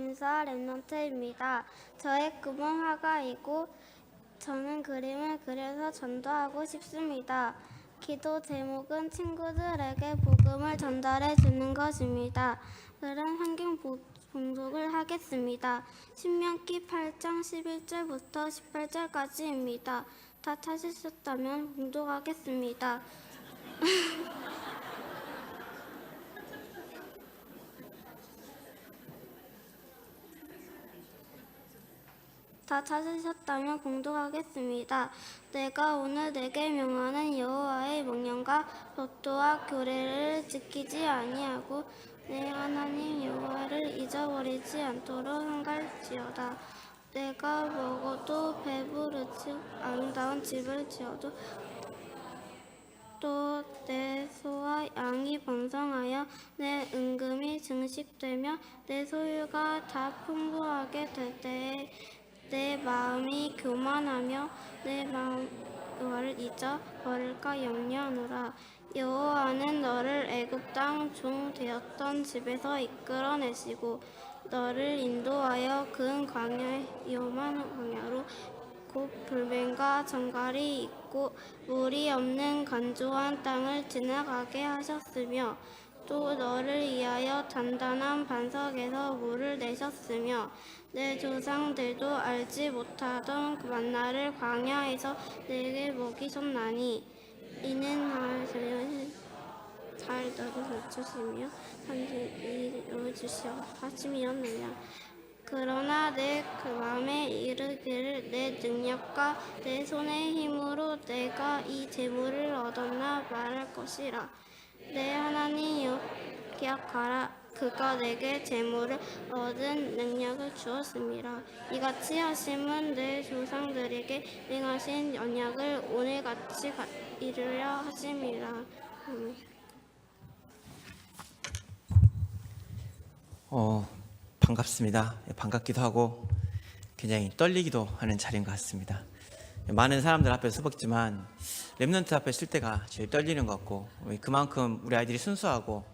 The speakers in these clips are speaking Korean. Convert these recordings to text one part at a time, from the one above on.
인사 랩넌트입니다. 저의 꿈은 화가이고 저는 그림을 그려서 전도하고 싶습니다. 기도 제목은 친구들에게 복음을 전달해 주는 것입니다. 그런 환경 봉독을 하겠습니다. 신명기 8장 11절부터 18절까지입니다. 다 찾으셨다면 봉독하겠습니다. 다 찾으셨다면 공독하겠습니다. 내가 오늘 내게 명하는 여호와의 명령과 법도와 규례를 지키지 아니하고 내 하나님 여호와를 잊어버리지 않도록 행할지어다. 내가 먹어도 배부르지 아름다운 집을 지어도 또 내 소와 양이 번성하여 내 은금이 증식되며 내 소유가 다 풍부하게 될 때에 내 마음이 교만하며 내 마음 여호와를 잊어버릴까 염려하노라. 여호와는 너를 애굽 땅 종 되었던 집에서 이끌어내시고 너를 인도하여 그 광야의 위험한 광야로 곧 불뱀과 정갈이 있고 물이 없는 건조한 땅을 지나가게 하셨으며 또 너를 위하여 단단한 반석에서 물을 내셨으며 내 조상들도 알지 못하던 그 만나를 광야에서 내게 먹이셨나니 이는 잘 너를 낮추시며 산지를 이루어주시어 하심이었느냐. 그러나 내 그 마음에 이르기를 내 능력과 내 손의 힘으로 내가 이 재물을 얻었나 말할 것이라. 내 하나님 기억하라. 그가 내게 재물을 얻은 능력을 주었습니다. 이같이 하심은 내 조상들에게 행하신 언약을 오늘같이 이루려 하심이라. 반갑습니다. 반갑기도 하고 굉장히 떨리기도 하는 자리인 것 같습니다. 많은 사람들 앞에 서먹지만 랩넌트 앞에 쓸 때가 제일 떨리는 것 같고 그만큼 우리 아이들이 순수하고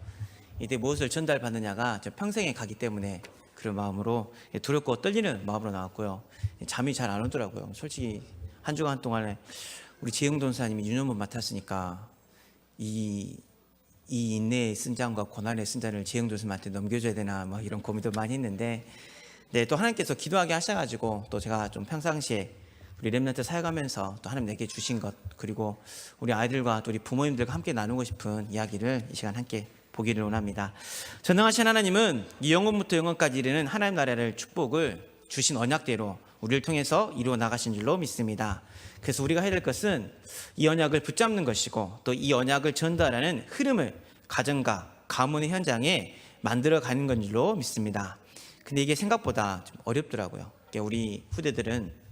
이때 무엇을 전달받느냐가 평생에 가기 때문에 그런 마음으로 두렵고 떨리는 마음으로 나왔고요. 잠이 잘 안 오더라고요. 솔직히 한 주간 동안에 우리 지영 돈사님이 유년문 맡았으니까 이 인내의 쓴잔과 고난의 쓴잔을 지영 교수님한테 넘겨줘야 되나 뭐 이런 고민도 많이 했는데 또 하나님께서 기도하게 하셔가지고 또 제가 좀 평상시에 우리 랩넌트 사역하면서 또 하나님 내게 주신 것 그리고 우리 아이들과 또 우리 부모님들과 함께 나누고 싶은 이야기를 이 시간 함께 보기를 원합니다. 전능하신 하나님은 이 영원부터 영원까지 이르는 하나님 나라를 축복을 주신 언약대로 우리를 통해서 이루어 나가신 줄로 믿습니다. 그래서 우리가 해야 될 것은 이 언약을 붙잡는 것이고 또 이 언약을 전달하는 흐름을 가정과 가문의 현장에 만들어가는 건 줄로 믿습니다. 근데 이게 생각보다 좀 어렵더라고요. 우리 후대들은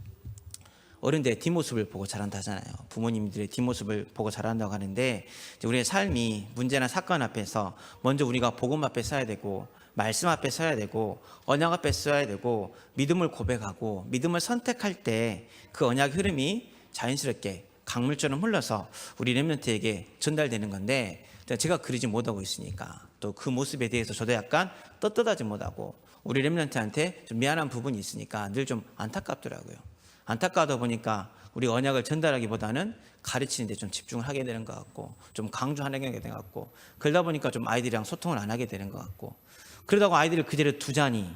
어른들의 뒷모습을 보고 자란다 하잖아요. 부모님들의 뒷모습을 보고 자란다고 하는데 우리의 삶이 문제나 사건 앞에서 먼저 우리가 복음 앞에 서야 되고 말씀 앞에 서야 되고 언약 앞에 서야 되고 믿음을 고백하고 믿음을 선택할 때 그 언약의 흐름이 자연스럽게 강물처럼 흘러서 우리 랩넌트에게 전달되는 건데 제가 그러지 못하고 있으니까 또 그 모습에 대해서 저도 약간 떳떳하지 못하고 우리 랩넌트한테 좀 미안한 부분이 있으니까 늘 좀 안타깝더라고요. 안타까워다 보니까 우리 언약을 전달하기보다는 가르치는 데 좀 집중을 하게 되는 것 같고 좀 강조하는 게 되는 것 같고 그러다 보니까 좀 아이들이랑 소통을 안 하게 되는 것 같고 그러다가 아이들을 그대로 두자니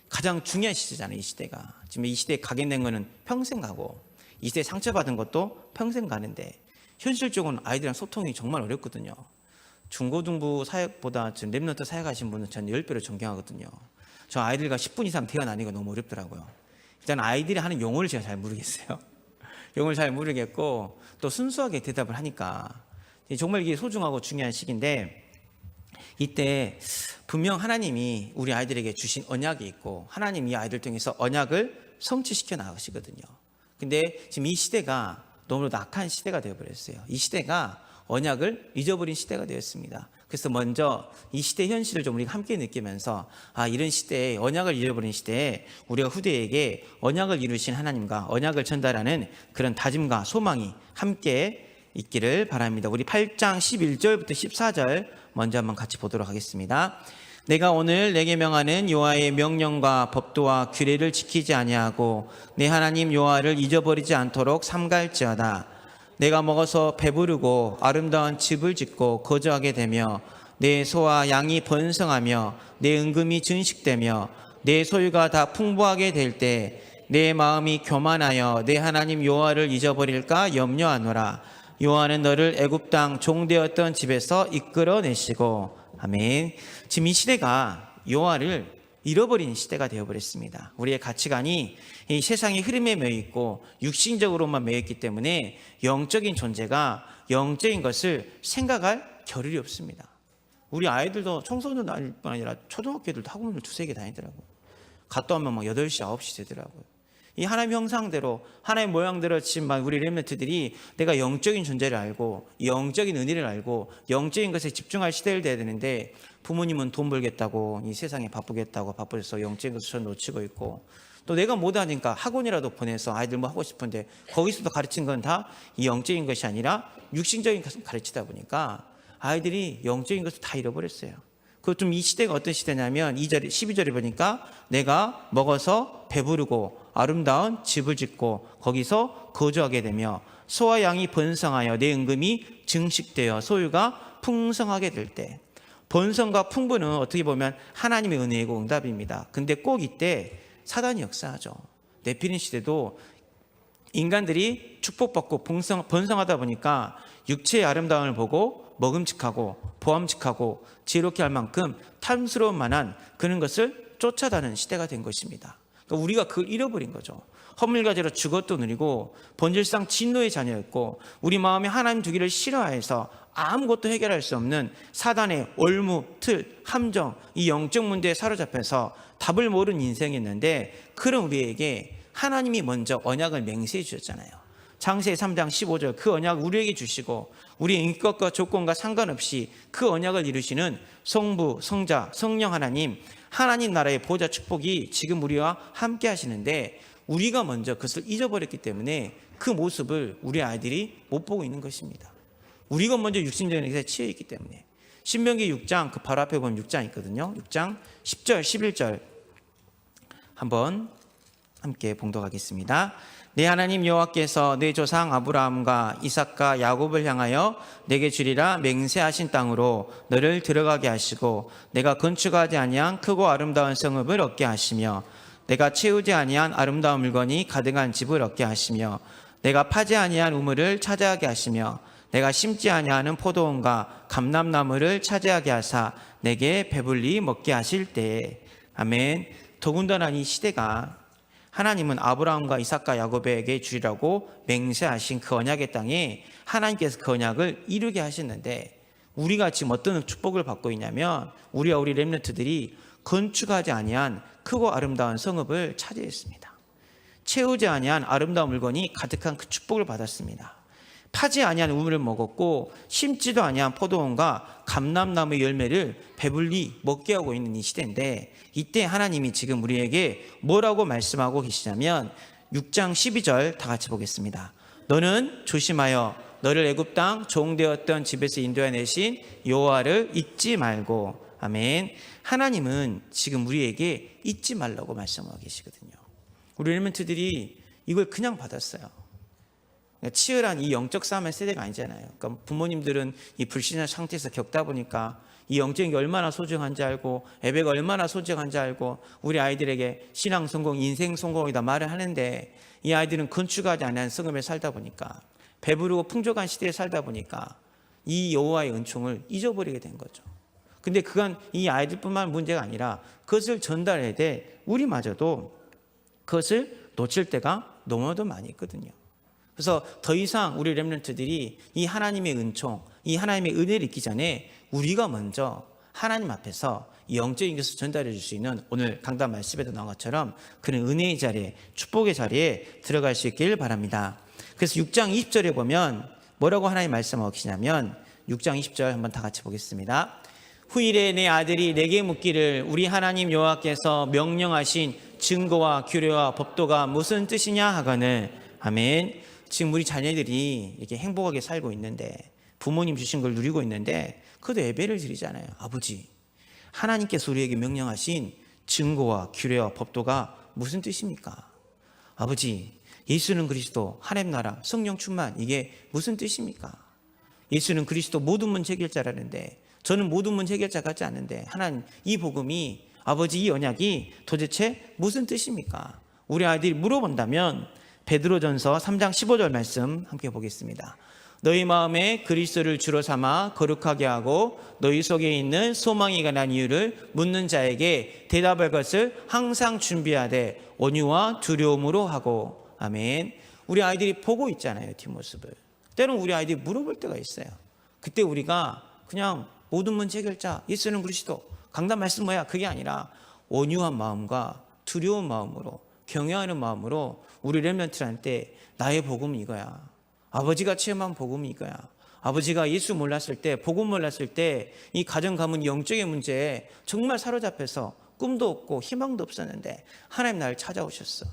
가장 중요한 시대잖아요. 이 시대가 지금 이 시대에 각인된 거는 평생 가고 이 시대에 상처받은 것도 평생 가는데 현실적으로는 아이들이랑 소통이 정말 어렵거든요. 중고등부 사역보다 지금 랩넌트 사역하신 분은 전 10배로 존경하거든요. 저 아이들과 10분 이상 대화 나누기가 너무 어렵더라고요. 일단 아이들이 하는 용어를 제가 잘 모르겠어요. 용어를 잘 모르겠고 또 순수하게 대답을 하니까 정말 이게 소중하고 중요한 시기인데 이때 분명 하나님이 우리 아이들에게 주신 언약이 있고 하나님이 이 아이들 통해서 언약을 성취시켜 나가시거든요. 근데 지금 이 시대가 너무나도 악한 시대가 되어버렸어요. 이 시대가 언약을 잊어버린 시대가 되었습니다. 그래서 먼저 이 시대 현실을 좀 우리가 함께 느끼면서 이런 시대에 언약을 잃어버린 시대에 우리가 후대에게 언약을 이루신 하나님과 언약을 전달하는 그런 다짐과 소망이 함께 있기를 바랍니다. 우리 8장 11절부터 14절 먼저 한번 같이 보도록 하겠습니다. 내가 오늘 내게 명하는 여호와의 명령과 법도와 규례를 지키지 아니하고 내 하나님 여호와를 잊어버리지 않도록 삼갈지어다. 내가 먹어서 배부르고 아름다운 집을 짓고 거주하게 되며 내 소와 양이 번성하며 내 은금이 증식되며 내 소유가 다 풍부하게 될 때 내 마음이 교만하여 내 하나님 여호와를 잊어버릴까 염려하노라. 여호와는 너를 애굽 땅 종되었던 집에서 이끌어내시고. 아멘. 지금 이 시대가 여호와를 잃어버린 시대가 되어버렸습니다. 우리의 가치관이 이 세상의 흐름에 매여 있고 육신적으로만 매여 있기 때문에 영적인 존재가 영적인 것을 생각할 겨를이 없습니다. 우리 아이들도 청소년뿐 아니라 초등학교 애들도 학원을 2-3개 다니더라고요. 갔다 오면 막 8시, 9시 되더라고요. 이 하나님의 형상대로 하나님의 모양대로 지금 우리 렘넌트들이 내가 영적인 존재를 알고 영적인 은혜를 알고 영적인 것에 집중할 시대를 돼야 되는데 부모님은 돈 벌겠다고 이 세상에 바쁘겠다고 바빠서 영적인 것을 놓치고 있고 또 내가 못하니까 학원이라도 보내서 아이들 뭐 하고 싶은데 거기서도 가르친 건 다 이 영적인 것이 아니라 육신적인 것을 가르치다 보니까 아이들이 영적인 것을 다 잃어버렸어요. 그 좀 이 시대가 어떤 시대냐면 2절, 12절에 보니까 내가 먹어서 배부르고 아름다운 집을 짓고 거기서 거주하게 되며 소와 양이 번성하여 내 은금이 증식되어 소유가 풍성하게 될 때. 번성과 풍부는 어떻게 보면 하나님의 은혜이고 응답입니다. 근데 꼭 이때 사단이 역사하죠. 네피림 시대도 인간들이 축복받고 번성하다 보니까 육체의 아름다움을 보고 먹음직하고 보암직하고 지혜롭게 할 만큼 탐스러운 만한 그런 것을 쫓아다니는 시대가 된 것입니다. 그러니까 우리가 그걸 잃어버린 거죠. 허물가지로 죽었도 누리고 본질상 진노의 자녀였고 우리 마음에 하나님 두기를 싫어해서 아무것도 해결할 수 없는 사단의 올무, 틀, 함정, 이 영적 문제에 사로잡혀서 답을 모르는 인생이었는데 그런 우리에게 하나님이 먼저 언약을 맹세해 주셨잖아요. 창세기 3장 15절 그 언약을 우리에게 주시고 우리의 인격과 조건과 상관없이 그 언약을 이루시는 성부, 성자, 성령 하나님 나라의 보좌 축복이 지금 우리와 함께 하시는데 우리가 먼저 그것을 잊어버렸기 때문에 그 모습을 우리 아이들이 못 보고 있는 것입니다. 우리가 먼저 육신적인 것에 치여 있기 때문에 신명기 6장 그 바로 앞에 보면 6장 있거든요. 6장 10절 11절 한번 함께 봉독하겠습니다. 내 하나님 여호와께서 내 조상 아브라함과 이삭과 야곱을 향하여 내게 주리라 맹세하신 땅으로 너를 들어가게 하시고 내가 건축하지 아니한 크고 아름다운 성읍을 얻게 하시며 내가 채우지 아니한 아름다운 물건이 가득한 집을 얻게 하시며 내가 파지 아니한 우물을 차지하게 하시며 내가 심지 아니하는 포도원과 감람나무를 차지하게 하사 내게 배불리 먹게 하실 때에. 아멘. 더군다나 이 시대가 하나님은 아브라함과 이삭과 야곱에게 주리라고 맹세하신 그 언약의 땅에 하나님께서 그 언약을 이루게 하셨는데 우리가 지금 어떤 축복을 받고 있냐면 우리와 우리 렘넌트들이 건축하지 아니한 크고 아름다운 성읍을 차지했습니다. 채우지 아니한 아름다운 물건이 가득한 그 축복을 받았습니다. 파지 아니한 우물을 먹었고 심지도 아니한 포도원과 감람나무의 열매를 배불리 먹게 하고 있는 이 시대인데 이때 하나님이 지금 우리에게 뭐라고 말씀하고 계시냐면 6장 12절 다 같이 보겠습니다. 너는 조심하여 너를 애굽 땅 종되었던 집에서 인도해내신 여호와를 잊지 말고. 아멘. 하나님은 지금 우리에게 잊지 말라고 말씀하고 계시거든요. 우리 엘멘트들이 이걸 그냥 받았어요. 치열한 이 영적 싸움의 세대가 아니잖아요. 그러니까 부모님들은 이 불신한 상태에서 겪다 보니까 이 영적인 게 얼마나 소중한지 알고 예배가 얼마나 소중한지 알고 우리 아이들에게 신앙 성공, 인생 성공이다 말을 하는데 이 아이들은 건축하지 않은 성읍에 살다 보니까 배부르고 풍족한 시대에 살다 보니까 이 여호와의 은총을 잊어버리게 된 거죠. 근데 그건 이 아이들뿐만 문제가 아니라 그것을 전달해야 돼 우리마저도 그것을 놓칠 때가 너무나도 많이 있거든요. 그래서 더 이상 우리 렘넌트들이 이 하나님의 은총, 이 하나님의 은혜를 잊기 전에 우리가 먼저 하나님 앞에서 이 영적인 것을 전달해 줄 수 있는 오늘 강단 말씀에도 나온 것처럼 그런 은혜의 자리에 축복의 자리에 들어갈 수 있길 바랍니다. 그래서 6장 20절에 보면 뭐라고 하나님 말씀하고 계시냐면 6장 20절 한번 다 같이 보겠습니다. 후일에 내 아들이 내게 묻기를 우리 하나님 여호와께서 명령하신 증거와 규례와 법도가 무슨 뜻이냐 하거늘. 아멘. 지금 우리 자녀들이 이렇게 행복하게 살고 있는데 부모님 주신 걸 누리고 있는데 그래도 예배를 드리잖아요. 하나님께서 우리에게 명령하신 증거와 규례와 법도가 무슨 뜻입니까? 아버지, 예수는 그리스도, 하나님 나라, 성령 충만, 이게 무슨 뜻입니까? 예수는 그리스도 모든 문제 해결자라는데, 저는 모든 문제 해결자 같지 않은데, 하나님, 이 복음이, 아버지, 이 언약이 도대체 무슨 뜻입니까? 우리 아이들이 물어본다면 베드로전서 3장 15절 말씀 함께 보겠습니다. 너희 마음에 그리스도를 주로 삼아 거룩하게 하고 너희 속에 있는 소망이 관한 이유를 묻는 자에게 대답할 것을 항상 준비하되 온유와 두려움으로 하고. 아멘. 우리 아이들이 보고 있잖아요, 뒷모습을. 때로는 우리 아이들이 물어볼 때가 있어요. 그때 우리가 그냥 모든 문제 해결자 예수는 그리스도, 강단 말씀 뭐야, 그게 아니라 온유한 마음과 두려운 마음으로, 경외하는 마음으로 우리 렘넌트한테 나의 복음은 이거야, 아버지가 체험한 복음이 이거야, 아버지가 예수 몰랐을 때, 복음 몰랐을 때 이 가정 가문 영적인 문제에 정말 사로잡혀서 꿈도 없고 희망도 없었는데 하나님 나를 찾아오셨어.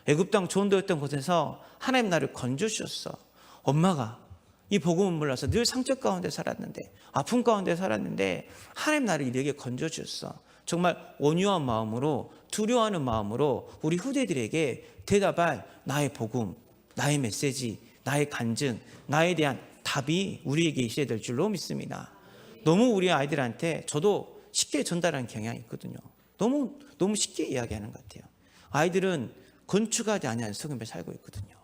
애굽 땅 존도였던 곳에서 하나님 나를 건져주셨어. 엄마가 이 복음을 몰라서 늘 상처 가운데 살았는데, 아픔 가운데 살았는데 하나님 나를 이렇게 건져주셨어. 정말 온유한 마음으로, 두려워하는 마음으로 우리 후대들에게 대답할 나의 복음, 나의 메시지, 나의 간증, 나에 대한 답이 우리에게 있어야 될 줄로 믿습니다. 너무 우리 아이들한테 저도 쉽게 전달하는 경향이 있거든요. 너무 쉽게 이야기하는 것 같아요. 아이들은 건축하지 않은 성경에 살고 있거든요.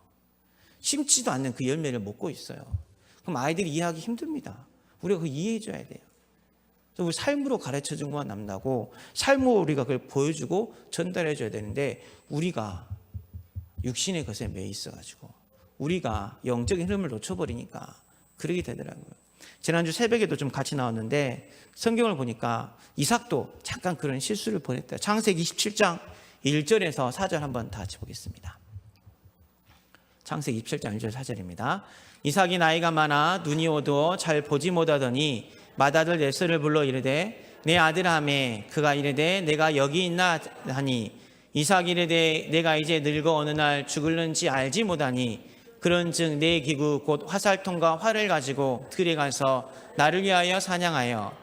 심지도 않는 그 열매를 먹고 있어요. 그럼 아이들이 이해하기 힘듭니다. 우리가 그걸 이해해 줘야 돼요. 그래서 우리 삶으로 가르쳐 준 것만 남다고 삶으로 우리가 그걸 보여주고 전달해 줘야 되는데, 우리가 육신의 것에 매여 있어가지고 우리가 영적인 흐름을 놓쳐버리니까 그러게 되더라고요. 지난주 새벽에도 좀 같이 나왔는데 성경을 보니까 이삭도 잠깐 그런 실수를 벌였다. 창세기 27장 1절에서 4절 한번 다 같이 보겠습니다. 창세기 27장 1절 4절입니다. 이삭이 나이가 많아 눈이 어두워 잘 보지 못하더니 맏아들 에서를 불러 이르되 내 아들아매. 그가 이르되 내가 여기 있나 하니 이삭이 이르되 내가 이제 늙어 어느 날 죽을는지 알지 못하니 그런즉 내 기구 곧 화살통과 활을 가지고 들에 가서 나를 위하여 사냥하여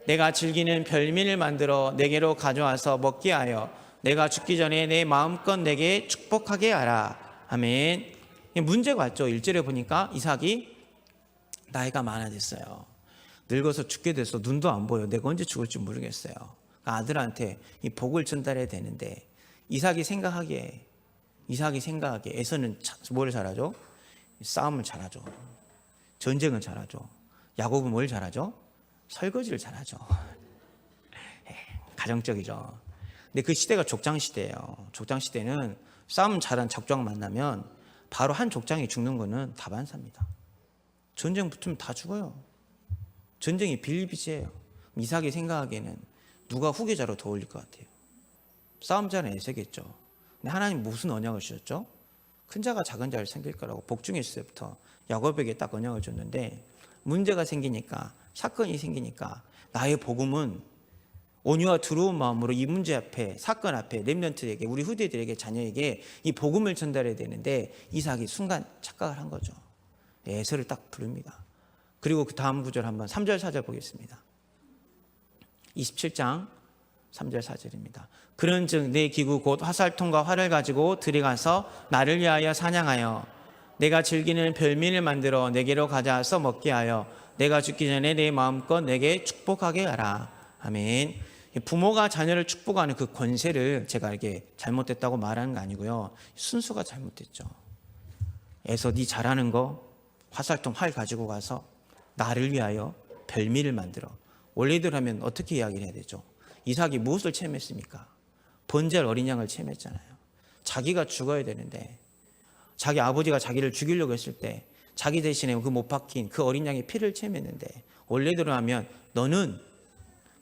내가 즐기는 별미를 만들어 내게로 가져와서 먹게 하여 내가 죽기 전에 내 마음껏 내게 축복하게 하라. 아멘. 문제가 왔죠. 1절에 보니까 이삭이 나이가 많아졌어요. 늙어서 죽게 돼서 눈도 안 보여. 내가 언제 죽을지 모르겠어요. 아들한테 이 복을 전달해야 되는데 이삭이 생각하기에 에서는 뭘 잘하죠? 싸움을 잘하죠. 전쟁을 잘하죠. 야곱은 뭘 잘하죠? 설거지를 잘하죠. 가정적이죠. 근데 그 시대가 족장 시대예요. 족장 시대는 싸움 잘한 족장 만나면 바로 한 족장이 죽는 거는 다반사입니다. 전쟁 붙으면 다 죽어요. 전쟁이 비일비재해요. 이삭이 생각하기에는 누가 후계자로 더 어울릴 것 같아요? 싸움 잘하는 에서겠죠. 근데 하나님 무슨 언약을 주셨죠? 큰 자가 작은 자를 섬길 거라고 복중했을 때부터 야곱에게 딱 언약을 줬는데, 문제가 생기니까, 사건이 생기니까 나의 복음은 온유와 두려운 마음으로 이 문제 앞에, 사건 앞에 렘넌트에게, 우리 후대들에게, 자녀에게 이 복음을 전달해야 되는데 이삭이 순간 착각을 한 거죠. 에서를 딱 부릅니다. 그리고 그 다음 구절 한번 3절 4절 보겠습니다. 27장 3절 4절입니다. 그런즉 내 기구 곧 화살통과 활을 가지고 들어가서 나를 위하여 사냥하여 내가 즐기는 별미를 만들어 내게로 가져와서 먹게 하여 내가 죽기 전에 내 마음껏 내게 축복하게 하라. 아멘. 부모가 자녀를 축복하는 그 권세를 제가 이렇게 잘못됐다고 말하는 거 아니고요. 순서가 잘못됐죠. 에서 네 잘하는 거 화살통 활 가지고 가서 나를 위하여 별미를 만들어. 원래대로 하면 어떻게 이야기를 해야 되죠? 이삭이 무엇을 체험했습니까? 번제할 어린 양을 체험했잖아요. 자기가 죽어야 되는데, 자기 아버지가 자기를 죽이려고 했을 때 자기 대신에 그 못 박힌 그 어린 양의 피를 체험했는데, 원래대로 하면 너는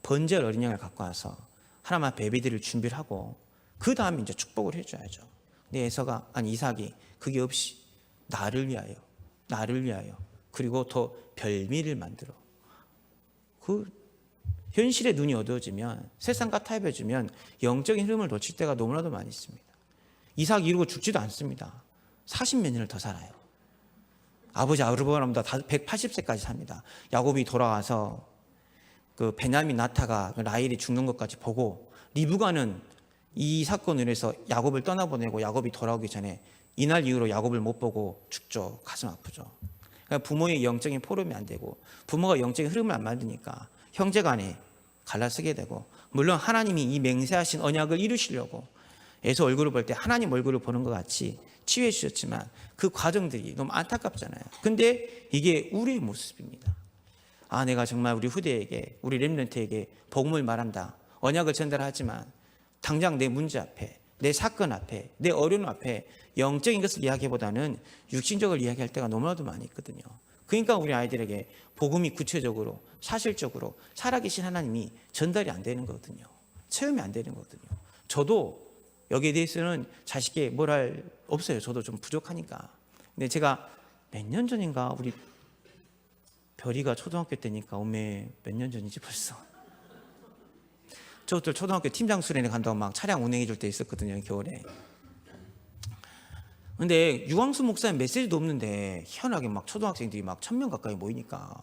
번제할 어린 양을 갖고 와서 하나님 앞에 예배드릴 준비를 하고 그 다음에 이제 축복을 해줘야죠. 근데 이삭이 그게 없이 나를 위하여 그리고 더 별미를 만들어. 그 현실의 눈이 어두워지면, 세상과 타협해지면 영적인 흐름을 놓칠 때가 너무나도 많이 있습니다. 이삭이 이러고 죽지도 않습니다. 40몇 년을 더 살아요. 아버지 아브라함보다 180세까지 삽니다. 야곱이 돌아와서 그 베냐민 나타가 라헬이 죽는 것까지 보고 리브가는 이 사건으로 해서 야곱을 떠나보내고 야곱이 돌아오기 전에 이날 이후로 야곱을 못 보고 죽죠. 가슴 아프죠. 그러니까 부모의 영적인 포럼이 안 되고 부모가 영적인 흐름을 안 만드니까 형제 간에 갈라서게 되고, 물론 하나님이 이 맹세하신 언약을 이루시려고 에서 얼굴을 볼 때 하나님 얼굴을 보는 것 같이 치유해 주셨지만 그 과정들이 너무 안타깝잖아요. 근데 이게 우리의 모습입니다. 아, 내가 정말 우리 후대에게, 우리 렘넌트에게 복음을 말한다, 언약을 전달하지만 당장 내 문제 앞에, 내 사건 앞에, 내 어려움 앞에 영적인 것을 이야기보다는 육신적으로 이야기할 때가 너무나도 많이 있거든요. 그러니까 우리 아이들에게 복음이 구체적으로 사실적으로 살아계신 하나님이 전달이 안 되는 거거든요. 체험이 안 되는 거거든요. 저도 여기에 대해서는 자식에게 뭘 할 없어요. 저도 좀 부족하니까. 근데 제가 몇 년 전인가 우리 별이가 초등학교 때니까 오메 몇 년 전이지 벌써. 저들 초등학교 팀장 수련회 간다고 막 차량 운행해 줄 때 있었거든요, 겨울에. 근데 유광수 목사님 메시지도 없는데 희한하게 막 초등학생들이 막 1000명 가까이 모이니까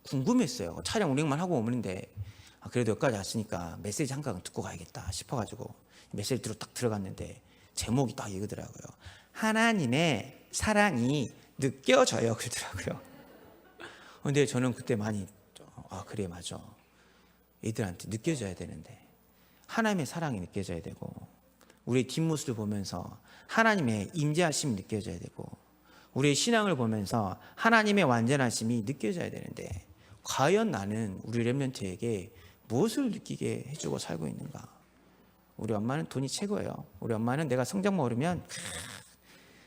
궁금했어요. 차량 운행만 하고 오는데 그래도 여기까지 왔으니까 메시지 한 강 듣고 가야겠다 싶어가지고 메시지 들어 딱 들어갔는데 제목이 딱 이거더라고요. 하나님의 사랑이 느껴져요, 그러더라고요. 근데 저는 그때 많이 그래 맞아, 애들한테 느껴져야 되는데 하나님의 사랑이 느껴져야 되고 우리의 뒷모습을 보면서 하나님의 임재하심이 느껴져야 되고 우리의 신앙을 보면서 하나님의 완전하심이 느껴져야 되는데 과연 나는 우리 렘넌트에게 무엇을 느끼게 해주고 살고 있는가? 우리 엄마는 돈이 최고예요. 우리 엄마는 내가 성적만 오르면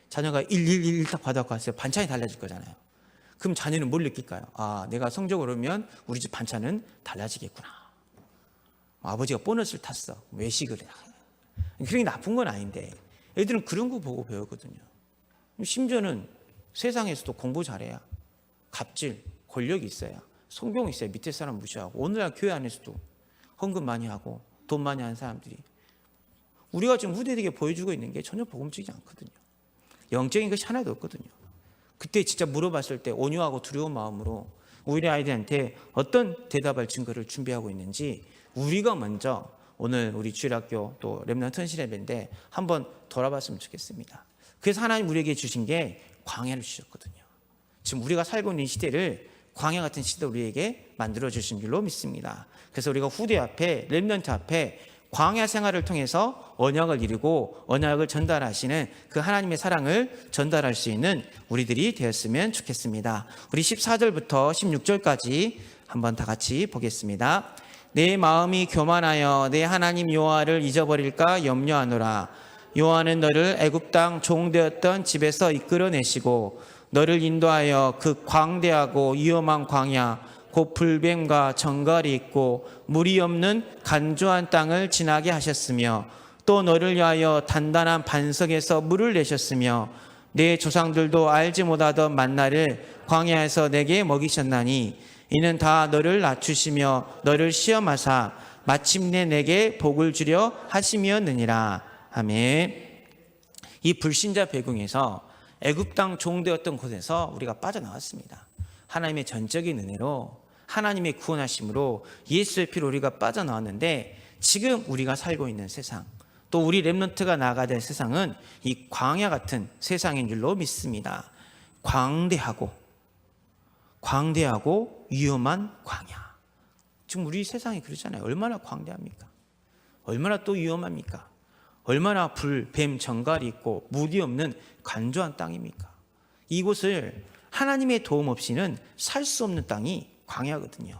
자녀가 111 딱 받아갖고 왔어요. 반찬이 달라질 거잖아요. 그럼 자녀는 뭘 느낄까요? 아, 내가 성적 오르면 우리 집 반찬은 달라지겠구나. 아버지가 보너스를 탔어. 외식을 해. 그게 나쁜 건 아닌데 애들은 그런 거 보고 배우거든요. 심지어는 세상에서도 공부 잘해야 갑질, 권력이 있어야, 성공이 있어야 밑에 사람 무시하고, 오늘날 교회 안에서도 헌금 많이 하고 돈 많이 하는 사람들이 우리가 지금 후대에게 보여주고 있는 게 전혀 복음적이지 않거든요. 영적인 것이 하나도 없거든요. 그때 진짜 물어봤을 때 온유하고 두려운 마음으로 우리 아이들한테 어떤 대답할 증거를 준비하고 있는지 우리가 먼저 오늘 우리 주일학교 또 렘넌트 헌신예배인데 한번 돌아봤으면 좋겠습니다. 그래서 하나님 우리에게 주신 게 광야를 주셨거든요. 지금 우리가 살고 있는 시대를 광야 같은 시대 우리에게 만들어 주신 줄로 믿습니다. 그래서 우리가 후대 앞에 렘넌트 앞에 광야 생활을 통해서 언약을 이루고 언약을 전달하시는 그 하나님의 사랑을 전달할 수 있는 우리들이 되었으면 좋겠습니다. 우리 14절부터 16절까지 한번 다 같이 보겠습니다. 내 마음이 교만하여 내 하나님 여호와를 잊어버릴까 염려하노라. 여호와는 너를 애굽 땅 종되었던 집에서 이끌어내시고 너를 인도하여 그 광대하고 위험한 광야 곧 불뱀과 정갈이 있고 물이 없는 간조한 땅을 지나게 하셨으며 또 너를 위하여 단단한 반석에서 물을 내셨으며 내 조상들도 알지 못하던 만나를 광야에서 내게 먹이셨나니 이는 다 너를 낮추시며 너를 시험하사 마침내 내게 복을 주려 하심이었느니라. 아멘. 이 불신자 배경에서 애굽 땅 종되었던 곳에서 우리가 빠져나왔습니다. 하나님의 전적인 은혜로 하나님의 구원하심으로 예수의 피로 우리가 빠져나왔는데 지금 우리가 살고 있는 세상 또 우리 렘넌트가 나아가야 될 세상은 이 광야 같은 세상인 줄로 믿습니다. 광대하고 위험한 광야. 지금 우리 세상이 그렇잖아요. 얼마나 광대합니까? 얼마나 또 위험합니까? 얼마나 불, 뱀, 정갈이 있고 물이 없는 간조한 땅입니까? 이곳을 하나님의 도움 없이는 살 수 없는 땅이 광야거든요.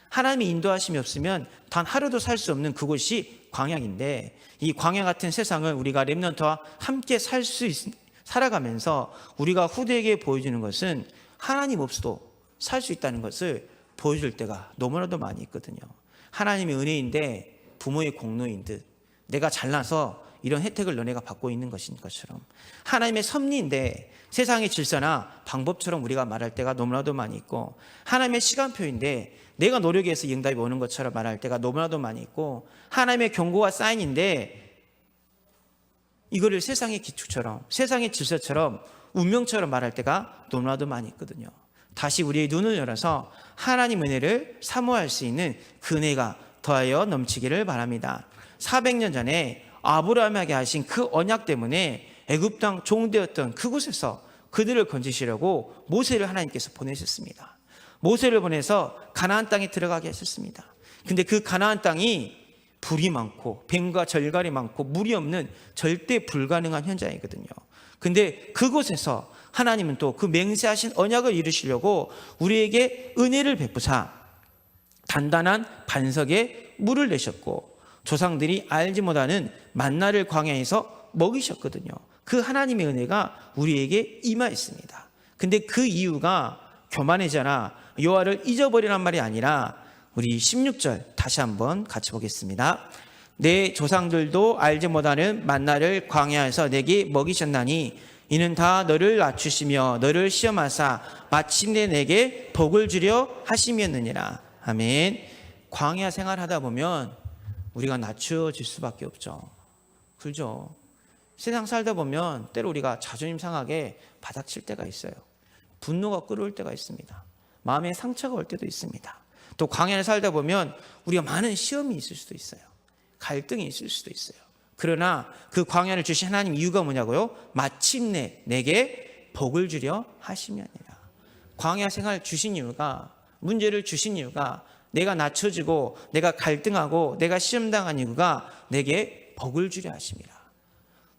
하나님의 인도하심이 없으면 단 하루도 살 수 없는 그곳이 광야인데 이 광야 같은 세상을 우리가 렘넌트와 함께 살아가면서 우리가 후대에게 보여주는 것은 하나님 없이도 살 수 있다는 것을 보여줄 때가 너무나도 많이 있거든요. 하나님의 은혜인데 부모의 공로인 듯 내가 잘나서 이런 혜택을 너네가 받고 있는 것인 것처럼 하나님의 섭리인데 세상의 질서나 방법처럼 우리가 말할 때가 너무나도 많이 있고 하나님의 시간표인데 내가 노력해서 응답이 오는 것처럼 말할 때가 너무나도 많이 있고 하나님의 경고와 사인인데 이거를 세상의 기축처럼 세상의 질서처럼 운명처럼 말할 때가 너무나도 많이 있거든요. 다시 우리의 눈을 열어서 하나님 은혜를 사모할 수 있는 그 은혜가 더하여 넘치기를 바랍니다. 400년 전에 아브라함에게 하신 그 언약 때문에 애굽 땅 종되었던 그곳에서 그들을 건지시려고 모세를 하나님께서 보내셨습니다. 모세를 보내서 가나안 땅에 들어가게 하셨습니다. 근데 그 가나안 땅이 불이 많고 뱀과 절갈이 많고 물이 없는 절대 불가능한 현장이거든요. 근데 그곳에서 하나님은 또 그 맹세하신 언약을 이루시려고 우리에게 은혜를 베푸사 단단한 반석에 물을 내셨고 조상들이 알지 못하는 만나를 광야에서 먹이셨거든요. 그 하나님의 은혜가 우리에게 임하였습니다. 근데 그 이유가 교만해져라 여호와를 잊어버리란 말이 아니라 우리 16절 다시 한번 같이 보겠습니다. 내 조상들도 알지 못하는 만나를 광야에서 내게 먹이셨나니 이는 다 너를 낮추시며 너를 시험하사 마침내 내게 복을 주려 하심이었느니라. 아멘. 광야 생활하다 보면 우리가 낮춰질 수밖에 없죠. 그렇죠? 세상 살다 보면 때로 우리가 자존심 상하게 바닥칠 때가 있어요. 분노가 끓어올 때가 있습니다. 마음에 상처가 올 때도 있습니다. 또 광야를 살다 보면 우리가 많은 시험이 있을 수도 있어요. 갈등이 있을 수도 있어요. 그러나 그 광야를 주신 하나님 이유가 뭐냐고요? 마침내 내게 복을 주려 하심이 아니라. 광야 생활 주신 이유가, 문제를 주신 이유가, 내가 낮춰지고 내가 갈등하고 내가 시험당한 이유가 내게 복을 주려 하심이라.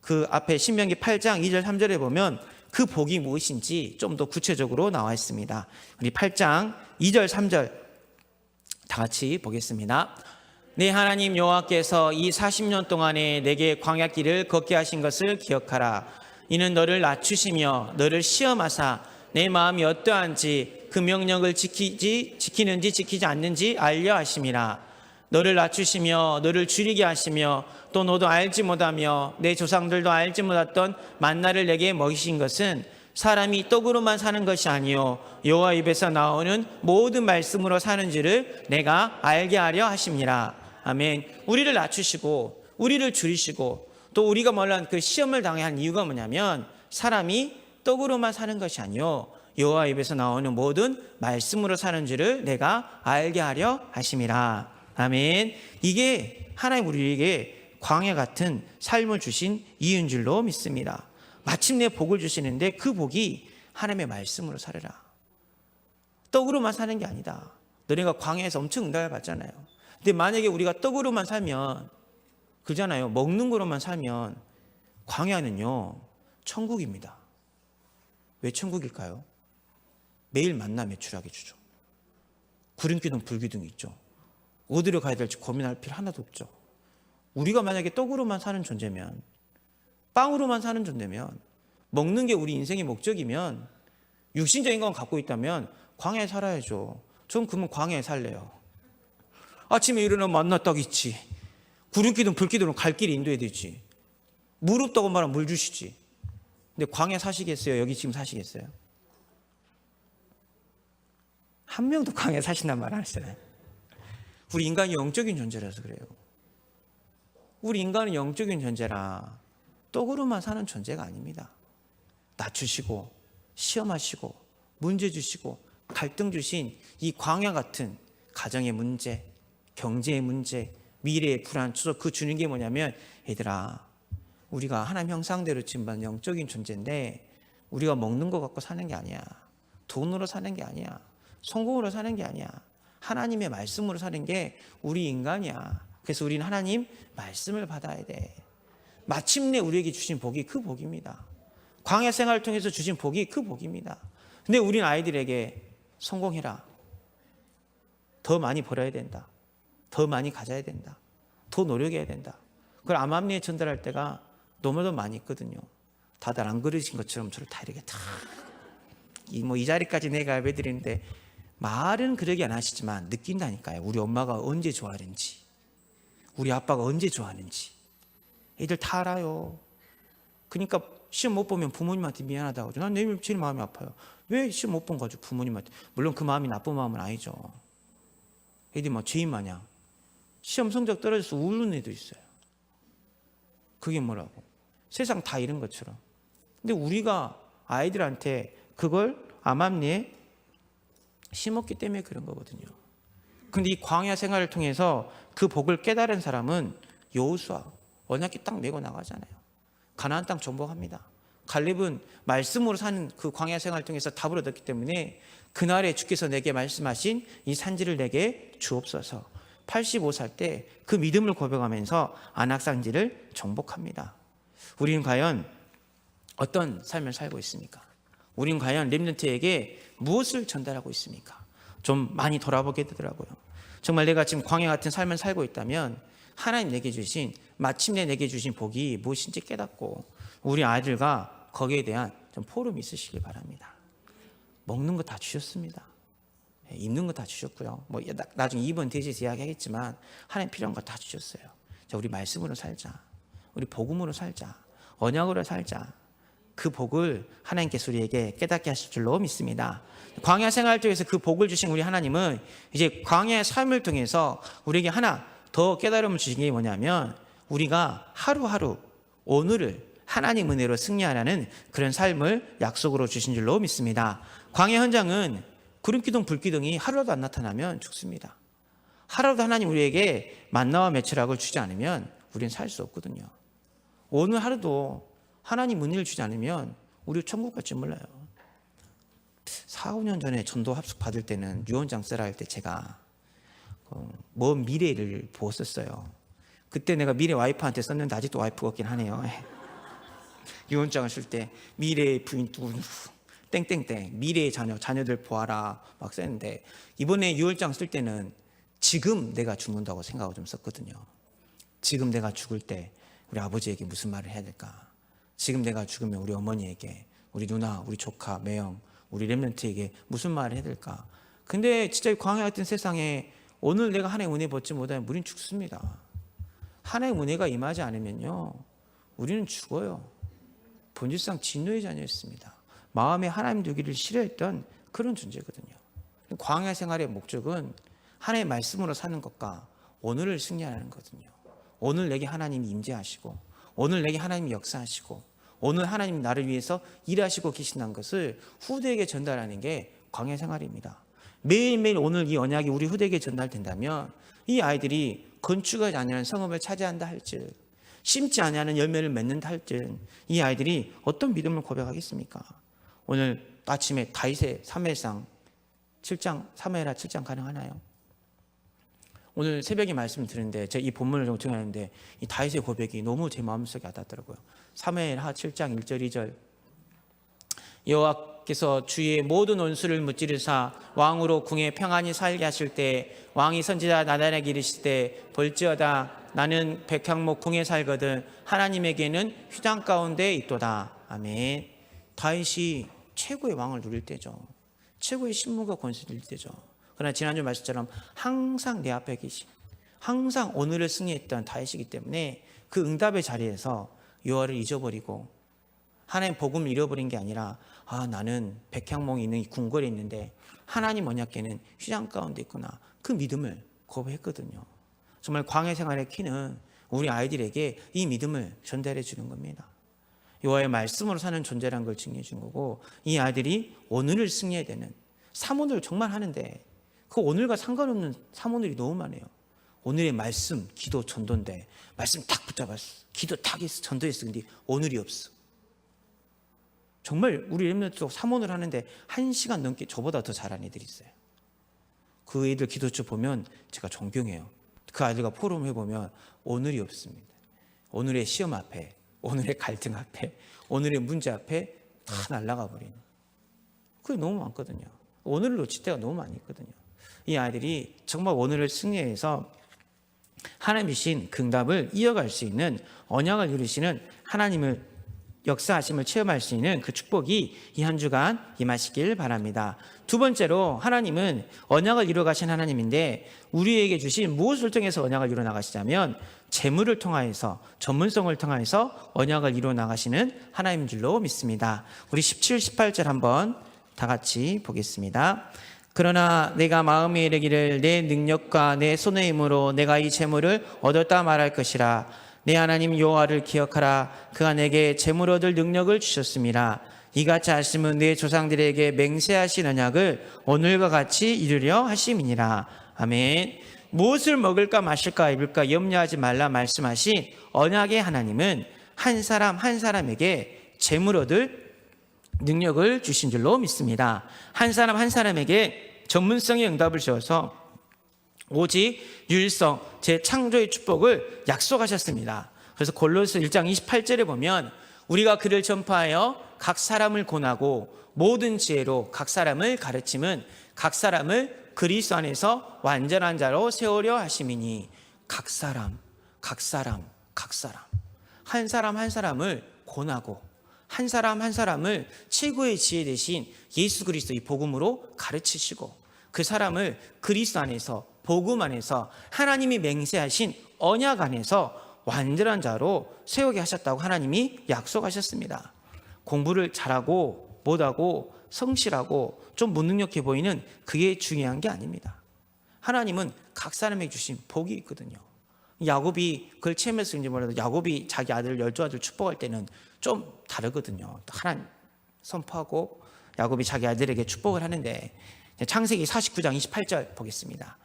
그 앞에 신명기 8장 2절 3절에 보면 그 복이 무엇인지 좀 더 구체적으로 나와 있습니다. 우리 8장 2절 3절 다 같이 보겠습니다. 내 하나님 여호와께서 이 40년 동안에 내게 광야길을 걷게 하신 것을 기억하라. 이는 너를 낮추시며 너를 시험하사 내 마음이 어떠한지 그 명령을 지키는지 지키지 않는지 알려 하심이라. 너를 낮추시며 너를 줄이게 하시며 또 너도 알지 못하며 내 조상들도 알지 못했던 만나를 내게 먹이신 것은 사람이 떡으로만 사는 것이 아니요 여호와 입에서 나오는 모든 말씀으로 사는지를 내가 알게 하려 하심이라. 아멘. 우리를 낮추시고 우리를 줄이시고 또 우리가 몰란 그 시험을 당해야 한 이유가 뭐냐면 사람이 떡으로만 사는 것이 아니요 여호와 입에서 나오는 모든 말씀으로 사는지를 내가 알게 하려 하심이라. 아멘. 이게 하나님 우리에게 광야 같은 삶을 주신 이유인 줄로 믿습니다. 마침내 복을 주시는데 그 복이 하나님의 말씀으로 살아라. 떡으로만 사는 게 아니다. 너네가 광야에서 엄청 응답을 받잖아요. 근데 만약에 우리가 떡으로만 살면 그잖아요. 먹는 거로만 살면 광야는요 천국입니다. 왜 천국일까요? 매일 만나 매출하게 주죠. 구름기둥 불기둥이 있죠. 어디로 가야 될지 고민할 필요 하나도 없죠. 우리가 만약에 떡으로만 사는 존재면, 빵으로만 사는 존재면, 먹는 게 우리 인생의 목적이면, 육신적인 건 갖고 있다면 광야에 살아야죠. 전 그러면 광야에 살래요. 아침에 일어나면 만나 떡 있지. 구름기둥 불기둥은 갈 길이 인도해야 되지. 물 없다고 말하면 물 주시지. 근데 광야 사시겠어요? 여기 지금 사시겠어요? 한 명도 광야에 사신단 말 안 하시잖아요. 우리 인간이 영적인 존재라서 그래요. 우리 인간은 영적인 존재라 떡으로만 사는 존재가 아닙니다. 낮추시고 시험하시고 문제 주시고 갈등 주신 이 광야 같은 가정의 문제, 경제의 문제, 미래의 불안, 추석 그 주는 게 뭐냐면 얘들아 우리가 하나님 형상대로 지은 영적인 존재인데 우리가 먹는 거 갖고 사는 게 아니야. 돈으로 사는 게 아니야. 성공으로 사는 게 아니야. 하나님의 말씀으로 사는 게 우리 인간이야. 그래서 우리는 하나님 말씀을 받아야 돼. 마침내 우리에게 주신 복이 그 복입니다. 광야 생활을 통해서 주신 복이 그 복입니다. 근데 우리는 아이들에게 성공해라. 더 많이 벌어야 된다. 더 많이 가져야 된다. 더 노력해야 된다. 그걸 암암리에 전달할 때가 너무도 많이 있거든요. 다들 안 그러신 것처럼 저를 다 이렇게 이 자리까지 내가 예배드리는데 말은 그러게 안 하시지만 느낀다니까요. 우리 엄마가 언제 좋아하는지, 우리 아빠가 언제 좋아하는지. 애들 다 알아요. 그러니까 시험 못 보면 부모님한테 미안하다고 하죠. 난 내일 제일 마음이 아파요. 왜 시험 못 본 거죠? 부모님한테. 물론 그 마음이 나쁜 마음은 아니죠. 애들이 막 죄인 마냥 시험 성적 떨어져서 우는 애도 있어요. 그게 뭐라고? 세상 다 이런 것처럼. 근데 우리가 아이들한테 그걸 암암리에 심었기 때문에 그런 거거든요. 근데 이 광야 생활을 통해서 그 복을 깨달은 사람은 여호수아 언약궤 딱 메고 나가잖아요. 가나안 땅 정복합니다. 갈렙은 말씀으로 사는 그 광야 생활을 통해서 답을 얻었기 때문에 그날에 주께서 내게 말씀하신 이 산지를 내게 주옵소서. 85살 때 그 믿음을 고백하면서 안악산지를 정복합니다. 우리는 과연 어떤 삶을 살고 있습니까? 우리는 과연 렘넌트에게 무엇을 전달하고 있습니까? 좀 많이 돌아보게 되더라고요. 정말 내가 지금 광야 같은 삶을 살고 있다면 하나님 내게 주신, 마침내 내게 주신 복이 무엇인지 깨닫고 우리 아이들과 거기에 대한 좀 포럼이 있으시길 바랍니다. 먹는 거 다 주셨습니다. 입는 거 다 주셨고요. 뭐 나중에 2번 대지에서 이야기하겠지만 하나님 필요한 거 다 주셨어요. 자, 우리 말씀으로 살자. 우리 복음으로 살자. 언약으로 살자. 그 복을 하나님께서 우리에게 깨닫게 하실 줄로 믿습니다. 광야 생활 중에서 그 복을 주신 우리 하나님은 이제 광야의 삶을 통해서 우리에게 하나 더 깨달음을 주신 게 뭐냐면 우리가 하루하루 오늘을 하나님 은혜로 승리하라는 그런 삶을 약속으로 주신 줄로 믿습니다. 광야 현장은 구름기둥 불기둥이 하루라도 안 나타나면 죽습니다. 하루라도 하나님 우리에게 만나와 매출학을 주지 않으면 우리는 살 수 없거든요. 오늘 하루도 하나님 은혜를 주지 않으면 우리 천국 갈지 몰라요. 4, 5년 전에 전도 합숙 받을 때는 유언장 쓰라 할 때 제가 먼 미래를 보았었어요. 그때 내가 미래 와이프한테 썼는데 아직도 와이프가 없긴 하네요. 유언장을 쓸 때 미래의 부인 누구 땡땡땡 미래의 자녀들 보아라 막 썼는데 이번에 유언장 쓸 때는 지금 내가 죽는다고 생각을 좀 썼거든요. 지금 내가 죽을 때 우리 아버지에게 무슨 말을 해야 될까? 지금 내가 죽으면 우리 어머니에게, 우리 누나, 우리 조카, 매형, 우리 렘넌트에게 무슨 말을 해야 될까? 근데 진짜 광야 같은 세상에 오늘 내가 하나님의 은혜 받지 못하면 우리는 죽습니다. 하나님의 은혜가 임하지 않으면요 우리는 죽어요. 본질상 진노의 자녀였습니다. 마음에 하나님 두기를 싫어했던 그런 존재거든요. 광야 생활의 목적은 하나님의 말씀으로 사는 것과 오늘을 승리하는 거거든요. 오늘 내게 하나님이 임재하시고 오늘 내게 하나님이 역사하시고 오늘 하나님이 나를 위해서 일하시고 계신다는 것을 후대에게 전달하는 게 광야 생활입니다. 매일매일 오늘 이 언약이 우리 후대에게 전달된다면 이 아이들이 건축하지 않는 성읍을 차지한다 할지 심지 않는 열매를 맺는다 할지 이 아이들이 어떤 믿음을 고백하겠습니까? 오늘 아침에 다윗의 사무엘상 7장 사무엘하 7장 가능하나요? 오늘 새벽에 말씀을 드렸는데 제가 이 본문을 좀 정하는데 이 다윗의 고백이 너무 제 마음속에 와닿더라고요. 사무엘하 7장 1절 2절 여호와께서 주의 모든 원수를 무찌르사 왕으로 궁에 평안히 살게 하실 때 왕이 선지자 나단에게 이르실 때 볼지어다 나는 백향목 궁에 살거든 하나님에게는 휘장 가운데 있도다. 아멘. 다윗이 최고의 왕을 누릴 때죠. 최고의 신분과 권세를 누릴 때죠. 그러나 지난주 말씀처럼 항상 내 앞에 계신 항상 오늘을 승리했던 다윗이기 때문에 그 응답의 자리에서 여호와를 잊어버리고 하나님 복음을 잃어버린 게 아니라 나는 백향목이 있는 이 궁궐에 있는데 하나님 언약궤는 휘장 가운데 있구나. 그 믿음을 고백했거든요. 정말 광야 생활의 키는 우리 아이들에게 이 믿음을 전달해 주는 겁니다. 여호와의 말씀으로 사는 존재라는 걸 증명해 준 거고 이 아이들이 오늘을 승리해야 되는 사모를 정말 하는데 그 오늘과 상관없는 사모들이 너무 많아요. 오늘의 말씀, 기도, 전도인데 말씀 딱 붙잡았어. 기도 딱 했어. 전도했어. 근데 오늘이 없어. 정말 우리 렘넌트도 사모를 하는데 1시간 넘게 저보다 더 잘하는 애들이 있어요. 그 애들 기도처 보면 제가 존경해요. 그 아이들과 포럼 해보면 오늘이 없습니다. 오늘의 시험 앞에 오늘의 갈등 앞에 오늘의 문제 앞에 다 날아가 버리는 그게 너무 많거든요. 오늘을 놓칠 때가 너무 많이 있거든요. 이 아이들이 정말 오늘을 승리해서 하나님이신 그 응답을 이어갈 수 있는 언약을 이루시는 하나님을 역사하심을 체험할 수 있는 그 축복이 이 한 주간 임하시길 바랍니다. 두 번째로 하나님은 언약을 이루어 가신 하나님인데 우리에게 주신 무엇을 통해서 언약을 이루어 나가시자면 재물을 통하여서 전문성을 통하여서 언약을 이루어 나가시는 하나님인 줄로 믿습니다. 우리 17, 18절 한번 다 같이 보겠습니다. 그러나 내가 마음에 이르기를 내 능력과 내 손의 힘으로 내가 이 재물을 얻었다 말할 것이라. 내 하나님 여호와를 기억하라. 그가 내게 재물 얻을 능력을 주셨습니다. 이같이 하심은 내 조상들에게 맹세하신 언약을 오늘과 같이 이루려 하심이니라. 아멘. 무엇을 먹을까 마실까 입을까 염려하지 말라 말씀하신 언약의 하나님은 한 사람 한 사람에게 재물 얻을 능력을 주신 줄로 믿습니다. 한 사람 한 사람에게 전문성의 응답을 주어서 오직 유일성 재창조의 축복을 약속하셨습니다. 그래서 골로새 1장 28절에 보면 우리가 그를 전파하여 각 사람을 권하고 모든 지혜로 각 사람을 가르침은 각 사람을 그리스도 안에서 완전한 자로 세우려 하심이니 각 사람 한 사람 한 사람을 권하고 한 사람 한 사람을 최고의 지혜 대신 예수 그리스도의 복음으로 가르치시고 그 사람을 그리스도 안에서 복음 안에서 하나님이 맹세하신 언약 안에서 완전한 자로 세우게 하셨다고 하나님이 약속하셨습니다. 공부를 잘하고 못하고 성실하고 좀 무능력해 보이는 그게 중요한 게 아닙니다. 하나님은 각 사람에게 주신 복이 있거든요. 야곱이 그걸 체험했을지 몰라도 야곱이 자기 아들 12아들 축복할 때는 좀 다르거든요. 하나님 선포하고 야곱이 자기 아들에게 축복을 하는데 창세기 49장 28절 보겠습니다.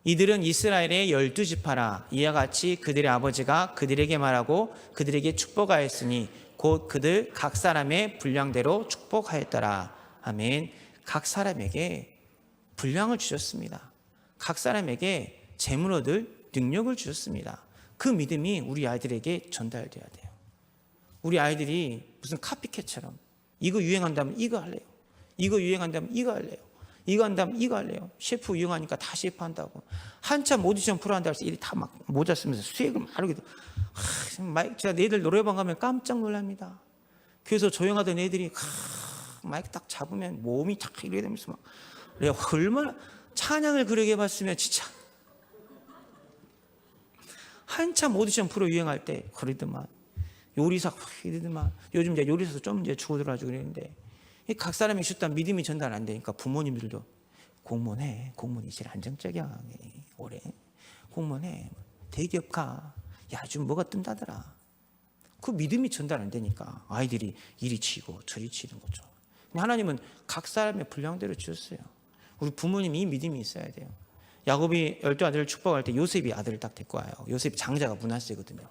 이들은 이스라엘의 12지파라. 이와 같이 그들의 아버지가 그들에게 말하고 그들에게 축복하였으니 곧 그들 각 사람의 분량대로 축복하였더라. 아멘. 각 사람에게 분량을 주셨습니다. 각 사람에게 재물 얻을 능력을 주셨습니다. 그 믿음이 우리 아이들에게 전달돼야 돼요. 우리 아이들이 무슨 카피캣처럼 이거 유행한다면 이거 할래요. 이거 유행한다면 이거 할래요. 이거 한다면 이거 할래요. 셰프 유행하니까 다 셰프 한다고. 한참 오디션 프로 한다고 해서 일이 다 막 모자 쓰면서 수액을 마르기도. 제가 애들 노래방 가면 깜짝 놀랍니다. 그래서 조용하던 애들이 마이크 딱 잡으면 몸이 탁 이렇게 되면서 막 내가 얼마나 찬양을 그러게 해봤으면 진짜. 한참 오디션 프로 유행할 때 그러더만 요리사 이러더만 요즘 이제 요리사도 좀 이제 죽어들어가지고 그랬는데 각 사람이 쉽다 믿음이 전달 안 되니까 부모님들도 공무원해. 공무원이 제일 안정적이야. 올해 공무원해. 대기업 가. 야 요즘 뭐가 뜬다더라. 그 믿음이 전달 안 되니까 아이들이 이리 치고 저리 치는 거죠. 근데 하나님은 각 사람의 분량대로 주셨어요. 우리 부모님이 이 믿음이 있어야 돼요. 야곱이 12아들을 축복할 때 요셉이 아들을 딱 데리고 와요. 요셉이 장자가 므낫세거든요.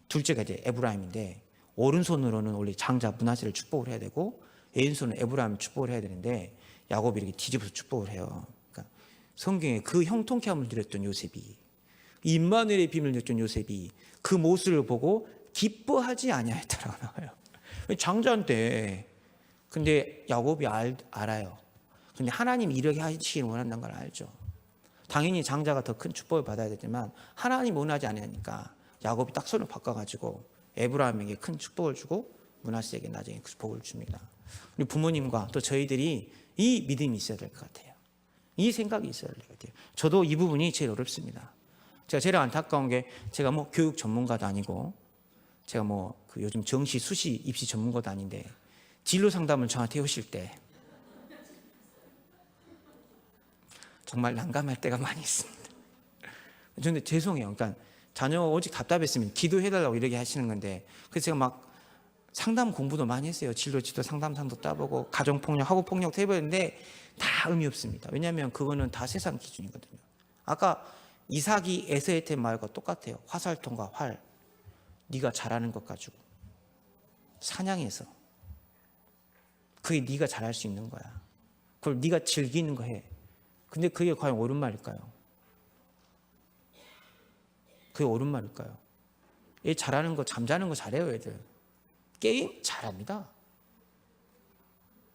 둘째가 이제 에브라임인데 오른손으로는 원래 장자 므낫세를 축복을 해야 되고 왼손은 에브라임 축복을 해야 되는데 야곱이 이렇게 뒤집어서 축복을 해요. 그러니까 성경에 그 형통케함을 누렸던 요셉이 임마누엘의 비밀을 누렸던 요셉이 그 모습을 보고 기뻐하지 아니하였다라고 나와요. 장자인데 근데 야곱이 알아요. 근데 하나님이 이렇게 하시기를 원한다는 걸 알죠. 당연히 장자가 더 큰 축복을 받아야 되지만 하나님이 원하지 않으니까 야곱이 딱 손을 바꿔가지고 에브라임에게 큰 축복을 주고 므낫세에게 나중에 그 복을 줍니다. 우리 부모님과 또 저희들이 이 믿음이 있어야 될 것 같아요. 이 생각이 있어야 될 것 같아요. 저도 이 부분이 제일 어렵습니다. 제가 제일 안타까운 게 제가 뭐 교육 전문가도 아니고 제가 뭐 그 요즘 정시, 수시, 입시 전문가도 아닌데 진로 상담을 저한테 오실 때 정말 난감할 때가 많이 있습니다. 그런데 죄송해요. 그러니까 자녀 오직 답답했으면 기도해달라고 이렇게 하시는 건데 그래서 제가 막 상담 공부도 많이 했어요. 진로 지도 상담상도 따보고 가정폭력, 학업폭력도 해봤는데 다 의미 없습니다. 왜냐하면 그거는 다 세상 기준이거든요. 아까 이삭이 에서한테 말과 똑같아요. 화살통과 활, 네가 잘하는 것 가지고 사냥해서 그게 네가 잘할 수 있는 거야. 그걸 네가 즐기는 거 해. 근데 그게 과연 옳은 말일까요? 그게 옳은 말일까요? 얘 잘하는 거, 잠자는 거 잘해요, 애들. 게임 잘합니다.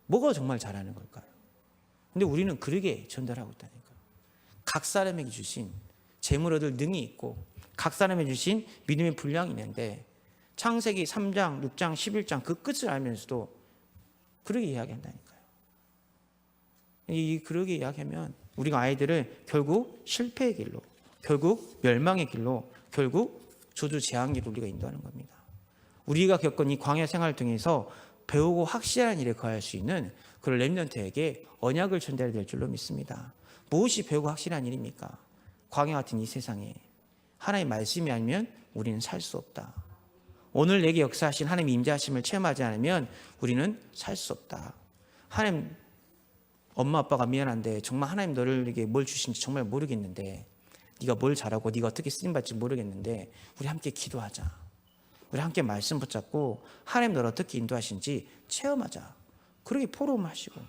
뭐가 정말 잘하는 걸까요? 근데 우리는 그러게 전달하고 있다니까요. 각 사람에게 주신 재물 얻을 능이 있고 각 사람에게 주신 믿음의 분량이 있는데 창세기 3장, 6장, 11장 그 끝을 알면서도 그러게 이야기한다니까요. 그러게 이야기하면 우리가 아이들을 결국 실패의 길로, 결국 멸망의 길로, 결국 저주 재앙의 길로 우리가 인도하는 겁니다. 우리가 겪은 이 광야 생활을 통해서 배우고 확실한 일에 거할 수 있는 그런 렘넌트에게 언약을 전달해야 될 줄로 믿습니다. 무엇이 배우고 확실한 일입니까? 광야 같은 이 세상에 하나님의 말씀이 아니면 우리는 살 수 없다. 오늘 내게 역사하신 하나님의 임재하심을 체험하지 않으면 우리는 살 수 없다. 하나님, 엄마 아빠가 미안한데 정말 하나님 너를에게 뭘 주신지 정말 모르겠는데, 네가 뭘 잘하고 네가 어떻게 쓰임받지 모르겠는데 우리 함께 기도하자. 우리 함께 말씀 붙잡고 하나님 너를 어떻게 인도하신지 체험하자. 그렇게 포럼을 하시고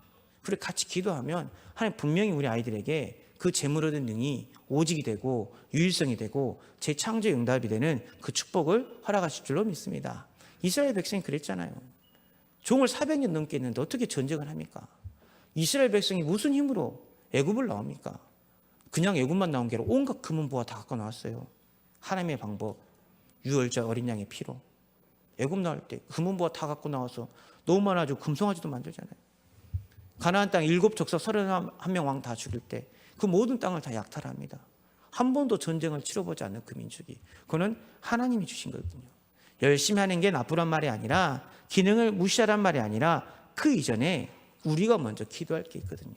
우리 같이 기도하면 하나님 분명히 우리 아이들에게 그 재물 얻은 능이 오직이 되고 유일성이 되고 재창조의 응답이 되는 그 축복을 허락하실 줄로 믿습니다. 이스라엘 백성이 그랬잖아요. 종을 400년 넘게 했는데 어떻게 전쟁을 합니까? 이스라엘 백성이 무슨 힘으로 애굽을 나옵니까? 그냥 애굽만 나온 게 아니라 온갖 금은보화 다 갖고 나왔어요. 하나님의 방법, 유월절 어린 양의 피로. 애굽 나올 때 금은보화 다 갖고 나와서 너무 많아지고 금송아지도 만들잖아요. 가나안 땅 7족속 31명 왕 다 죽일 때 그 모든 땅을 다 약탈합니다. 한 번도 전쟁을 치러보지 않는 그 민족이, 그거는 하나님이 주신 거거든요. 열심히 하는 게 나쁘란 말이 아니라, 기능을 무시하란 말이 아니라, 그 이전에 우리가 먼저 기도할 게 있거든요.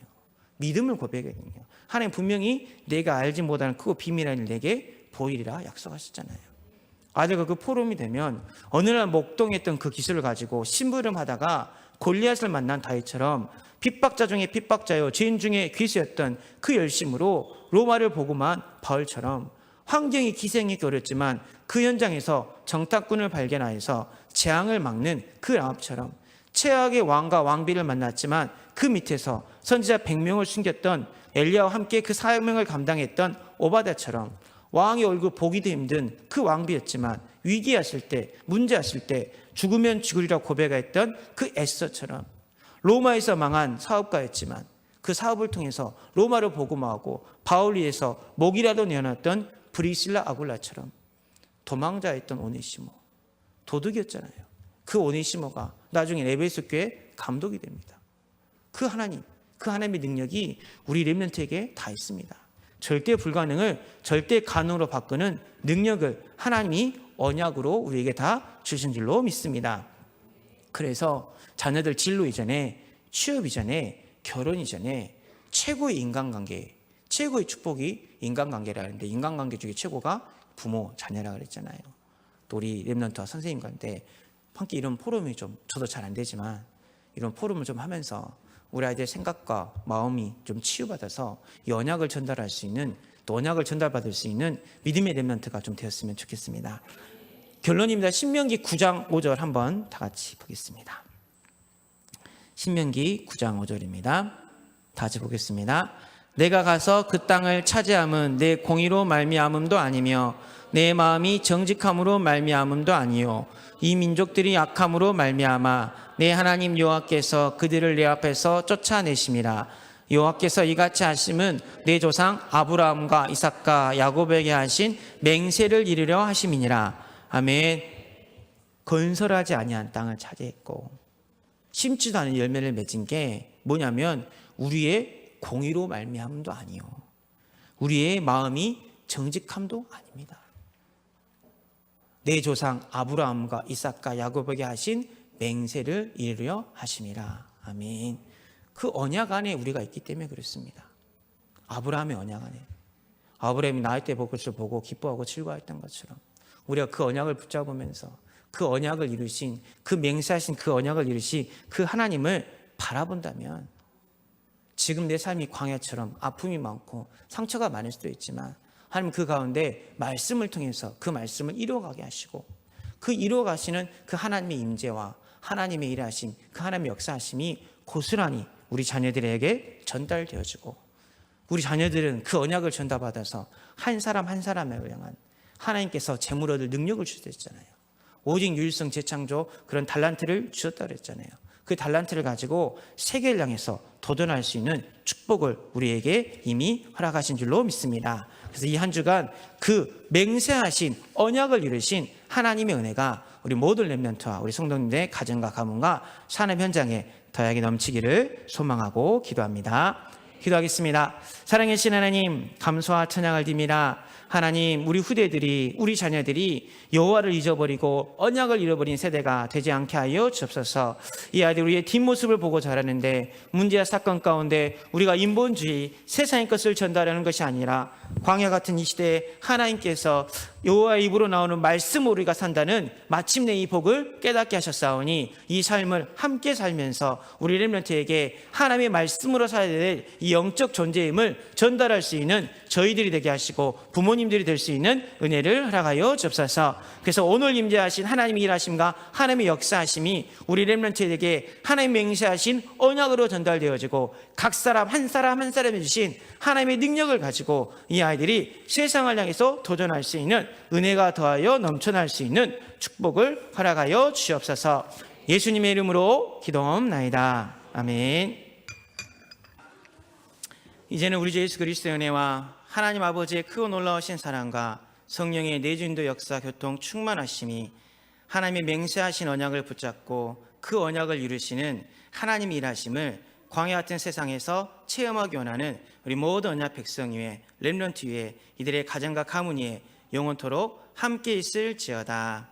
믿음을 고백하거든요. 하나님 분명히 내가 알지 못하는 크고 비밀한 일 내게 보이리라 약속하셨잖아요. 아들과 그 포럼이 되면 어느 날 목동했던 그 기술을 가지고 심부름하다가 골리앗을 만난 다윗처럼 핍박자 중에 핍박자요 죄인 중에 귀수였던 그 열심으로 로마를 보고만 바울처럼 환경이 기생이 어렵지만 그 현장에서 정탐꾼을 발견하여서 재앙을 막는 그 라합처럼 최악의 왕과 왕비를 만났지만 그 밑에서 선지자 100명을 숨겼던 엘리야와 함께 그 사명을 감당했던 오바댜처럼 왕의 얼굴 보기도 힘든 그 왕비였지만 위기였을 때, 문제였을 때 죽으면 죽으리라 고백했던 그 에스더처럼 로마에서 망한 사업가였지만 그 사업을 통해서 로마를 복음화하고 바울 위에서 목이라도 내어놨던 브리실라 아굴라처럼 도망자였던 오네시모, 도둑이었잖아요. 그 오네시모가 나중에 에베소 교회 감독이 됩니다. 그 하나님, 그 하나님의 능력이 우리 렘넌트에게 다 있습니다. 절대 불가능을 절대 가능으로 바꾸는 능력을 하나님이 언약으로 우리에게 다 주신 줄로 믿습니다. 그래서 자녀들 진로 이전에, 취업 이전에, 결혼 이전에 최고의 인간관계, 최고의 축복이 인간관계라는데, 인간관계 중에 최고가 부모, 자녀라 그랬잖아요. 또 우리 렘넌트와 선생님과 한테 함께 이런 포럼이 좀, 저도 잘 안 되지만 이런 포럼을 좀 하면서 우리 아이들의 생각과 마음이 좀 치유받아서 이 언약을 전달할 수 있는, 또 언약을 전달받을 수 있는 믿음의 렘넌트가 좀 되었으면 좋겠습니다. 결론입니다. 신명기 9장 5절 한번 다 같이 보겠습니다. 신명기 9장 5절입니다. 다 같이 보겠습니다. 내가 가서 그 땅을 차지함은 내 공의로 말미암음도 아니며 내 마음이 정직함으로 말미암음도 아니요 이 민족들이 약함으로 말미암아 내 하나님 여호와께서 그들을 내 앞에서 쫓아내심이라. 여호와께서 이같이 하심은 내 조상 아브라함과 이삭과 야곱에게 하신 맹세를 이루려 하심이니라. 아멘. 건설하지 아니한 땅을 차지했고 심지도 않은 열매를 맺은 게 뭐냐면 우리의 공의로 말미암음도 아니요 우리의 마음이 정직함도 아닙니다. 내 조상 아브라함과 이삭과 야곱에게 하신 맹세를 이루려 하심이라. 아멘. 그 언약 안에 우리가 있기 때문에 그렇습니다. 아브라함의 언약 안에, 아브라함이 나이 때 벚꽃을 보고 기뻐하고 즐거워했던 것처럼 우리가 그 언약을 붙잡으면서 그 언약을 이루신, 그 맹세하신 그 언약을 이루신 그 하나님을 바라본다면 지금 내 삶이 광야처럼 아픔이 많고 상처가 많을 수도 있지만 하나님 그 가운데 말씀을 통해서 그 말씀을 이루어가게 하시고 그 이루어가시는 그 하나님의 임재와 하나님의 일하심, 그 하나님의 역사하심이 고스란히 우리 자녀들에게 전달되어지고 우리 자녀들은 그 언약을 전달받아서 한 사람 한 사람을 향한 하나님께서 재물 얻을 능력을 주셨잖아요. 오직 유일성 재창조 그런 달란트를 주셨다 그랬잖아요. 그 달란트를 가지고 세계를 향해서 도전할 수 있는 축복을 우리에게 이미 허락하신 줄로 믿습니다. 그래서 이 한 주간 그 맹세하신 언약을 이루신 하나님의 은혜가 우리 모든 렘넌트와 우리 성도님들의 가정과 가문과 산업 현장에 더하게 넘치기를 소망하고 기도합니다. 기도하겠습니다. 사랑하신 하나님, 감사와 찬양을 드립니다. 하나님, 우리 후대들이, 우리 자녀들이 여호와를 잊어버리고 언약을 잃어버린 세대가 되지 않게 하여 주옵소서. 이 아이들 우리의 뒷모습을 보고 자라는데 문제와 사건 가운데 우리가 인본주의, 세상의 것을 전달하는 것이 아니라 광야 같은 이 시대에 하나님께서 여호와의 입으로 나오는 말씀으로 우리가 산다는 마침내 이 복을 깨닫게 하셨사오니 이 삶을 함께 살면서 우리 렘넌트에게 하나님의 말씀으로 살아야 될 이 영적 존재임을 전달할 수 있는 저희들이 되게 하시고 부모님들이 될 수 있는 은혜를 허락하여 주옵소서. 그래서 오늘 임재하신 하나님의 일하심과 하나님의 역사하심이 우리 렘넌트에게 하나님 맹세하신 언약으로 전달되어지고 각 사람 한 사람에 주신 하나님의 능력을 가지고 이 아이들이 세상을 향해서 도전할 수 있는 은혜가 더하여 넘쳐날 수 있는 축복을 허락하여 주시옵소서. 예수님의 이름으로 기도하옵나이다. 아멘. 이제는 우리 주 예수 그리스도의 은혜와 하나님 아버지의 크고 놀라우신 사랑과 성령의 내주인도 역사 교통 충만하심이 하나님의 맹세하신 언약을 붙잡고 그 언약을 이루시는 하나님의 일하심을 광야 같은 세상에서 체험하기 원하는 우리 모든 언약 백성 위에 렘넌트 위에 이들의 가정과 가문 위에 영원토록 함께 있을지어다.